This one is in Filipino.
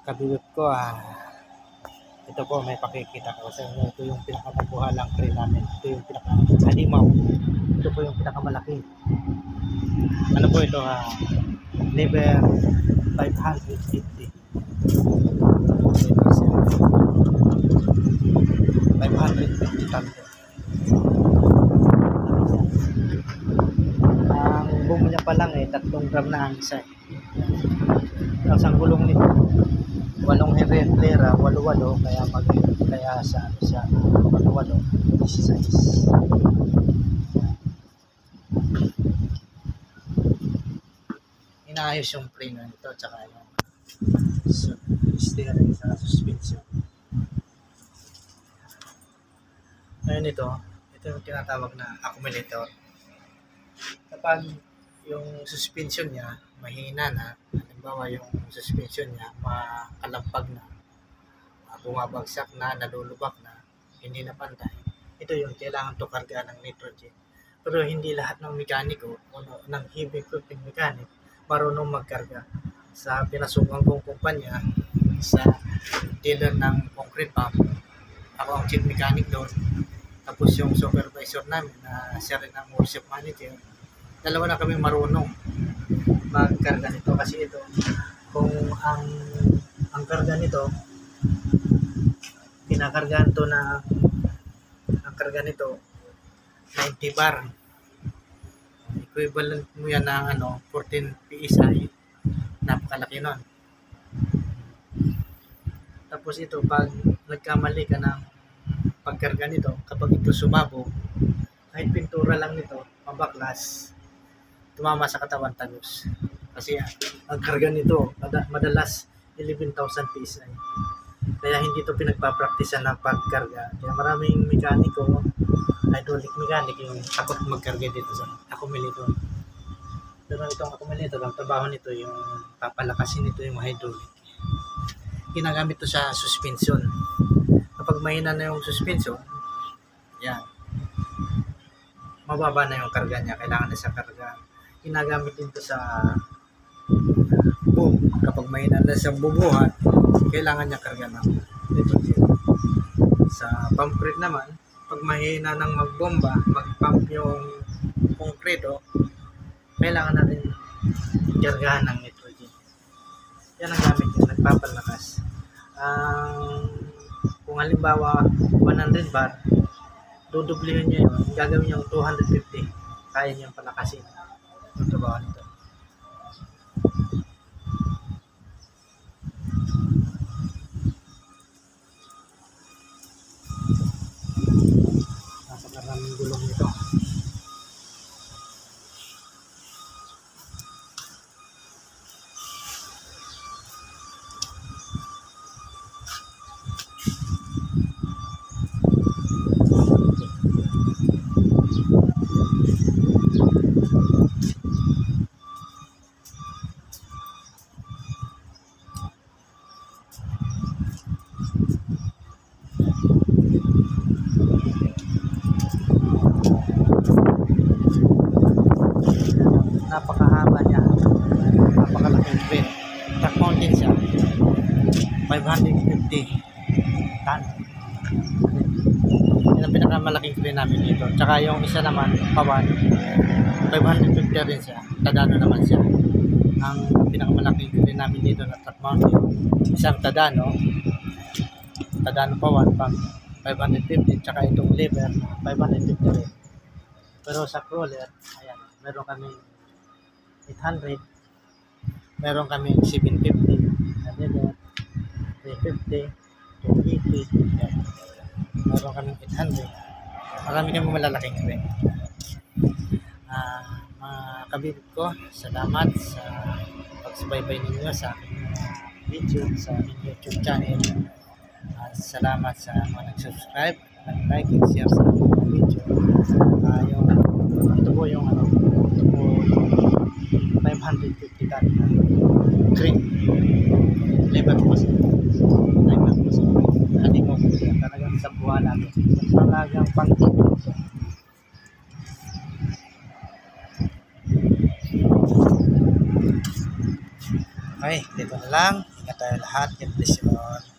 Kabibot ko, ito po may pakikita ko sa inyo. Ito yung pinakamabuhalang crane namin. Ito yung pinakahalimaw. Ito po yung pinakamalaki. Ano po ito, lever 550. 550 ton po. Ang boom niya pa lang 3 gram na ang isa. Tapos ang gulong nito 8 herentera, 8-8, kaya sa ano siya, 8-8, 16. Inaayos yung frame nito tsaka yung steering sa suspension. Ngayon ito yung tinatawag na accumulator. Kapag yung suspension niya mahina na, halimbawa yung suspension niya makalampag na, bumabagsak na, nalulubak na, hindi na pantay, ito yung kailangan to karga ng nitrogen. Pero hindi lahat ng mekaniko o ng heavy equipment mechanic marunong magkarga. Sa pinasukan kong kumpanya, sa dealer ng concrete pump, ako ang chief mechanic doon, tapos yung supervisor namin na siya rin ang workshop manager, dalawa na kami marunong magkarga nito. Kasi ito, kung ang karga nito, kinakargaan to na ang karga nito 90 bar, equivalent mo yan ng 14 PSI, napakalaki nun. Tapos ito, pag nagkamali ka ng pagkarga nito, kapag ito sumabog, kahit pintura lang nito, mabaklas, tumama sa katawan, tagos. Kasi ang karga nito madalas 11,000 PSI. Kaya hindi ito pinagpapraktisan ng pagkarga. Kaya maraming mekaniko, hydraulic mechanic, yung takot magkarga dito sa accumulator. Pero itong accumulator, ang trabaho nito yung papalakasin nito yung hydraulic. Ginagamit ito sa suspension. Kapag mahina na yung suspension, yan, mababa na yung karga niya, kailangan na sa karga. Ginagamit din ito sa boom. Kapag mahina na siyang bumuhat, kailangan niya karga ng nitrogen. Sa concrete naman, pag mahina nang magbomba, mag-pump yung konkreto, kailangan natin kargahan ng nitrogen. Yan ang gamit niya, nagpapalakas. Kung halimbawa 100 bar, dudublihin niya yun, gagawin niya 250, kaya niyang palakasin yung trabaho nito. Napakaraming gulong nito. Napakahaba niya, napakalaking crane. Truck mountain siya, 550 ton. Yan ang pinakamalaking crane namin dito. Tsaka yung isa naman, pawan, 550 rin siya. Tadano naman siya. Ang pinakamalaking crane namin dito na truck mountain, isang Tadano pawan, pang 550, tsaka itong lever 550 rin. Pero sa crawler, ayan, meron kami 800, meron kami 750, 350, 280, meron kami 800. Marami kami malalaking crane. Mga kabibig ko, salamat sa pagsubaybay ninyo sa aking video sa aking YouTube channel. Salamat sa mga nag-subscribe, nag-like and share sa aking video. Ito po yung ito po 550 ton crane. Lever po siya. Halimaw po siya. Talagang sa buha natin. Talagang pang-tipid siya. Okay, dito na lang. Ingat tayo lahat. God bless you all.